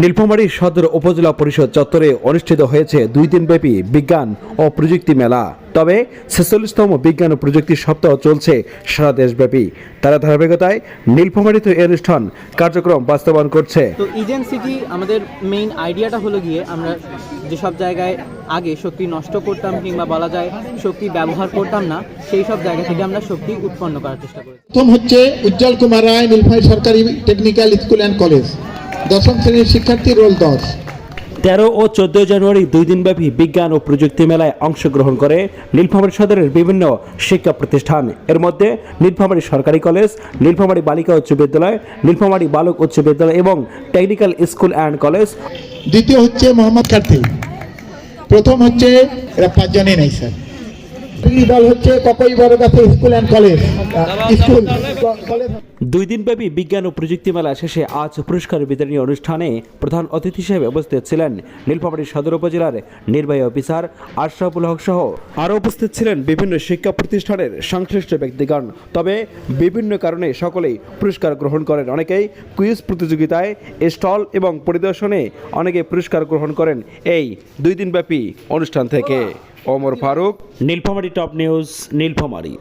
নীলফামারী সদর উপজেলা পরিষদ চত্বরে অনুষ্ঠিত হয়েছে 2 দিনব্যাপী বিজ্ঞান ও প্রযুক্তি মেলা। তবে 46তম বিজ্ঞান ও প্রযুক্তি সপ্তাহ চলছে সারা দেশব্যাপী। তার ধারাবাহিকতায় নীলফামারীতে এই অনুষ্ঠান কার্যক্রম বাস্তবায়ন করছে। তো ইজেন সিটি আমাদের মেইন আইডিয়াটা হলো গিয়ে আমরা যেসব জায়গায় আগে শক্তি নষ্ট করতাম কিংবা বলা যায় শক্তি ব্যবহার করতাম না, সেই সব জায়গা থেকে আমরা শক্তি উৎপন্ন করার চেষ্টা করি। প্রথম হচ্ছে উজ্জ্বল কুমার রায়, নীলফামারী সরকারি টেকনিক্যাল স্কুল অ্যান্ড কলেজ, 10ম শ্রেণীর শিক্ষার্থী, রোল 10। 13 ও 14 জানুয়ারি 2 দিনব্যাপী বিজ্ঞান ও প্রযুক্তি মেলায় অংশগ্রহণ করে নীলফামারী সদরের বিভিন্ন শিক্ষা প্রতিষ্ঠান। এর মধ্যে নীলফামারী সরকারি কলেজ, নীলফামারী বালিকা উচ্চ বিদ্যালয়, নীলফামারী বালক উচ্চ বিদ্যালয় এবং টেকনিক্যাল স্কুল অ্যান্ড কলেজ। দ্বিতীয় হচ্ছে মোহাম্মদ কার্তি। প্রথম হচ্ছে এরা 5 জনই নাই স্যার। দল হচ্ছে Kakoi Baragachha school and college school college. 2 দিনব্যাপী বিজ্ঞান ও প্রযুক্তি মেলা শেষে আজ পুরস্কার বিতরণী অনুষ্ঠানে প্রধান অতিথি হিসেবে উপস্থিত ছিলেন নীলফামারী সদর উপজেলার নির্বাহী অফিসার আশরাফুল হক সহ আরও উপস্থিত ছিলেন বিভিন্ন শিক্ষা প্রতিষ্ঠানের সংশ্লিষ্ট ব্যক্তিগণ। তবে বিভিন্ন কারণে সকলেই পুরস্কার গ্রহণ করেন। অনেকেই কুইজ প্রতিযোগিতায়, স্টল এবং পরিদর্শনে অনেকে পুরস্কার গ্রহণ করেন এই 2 দিনব্যাপী অনুষ্ঠান থেকে। Omar Faruk, Nilphamari top news, Nilphamari.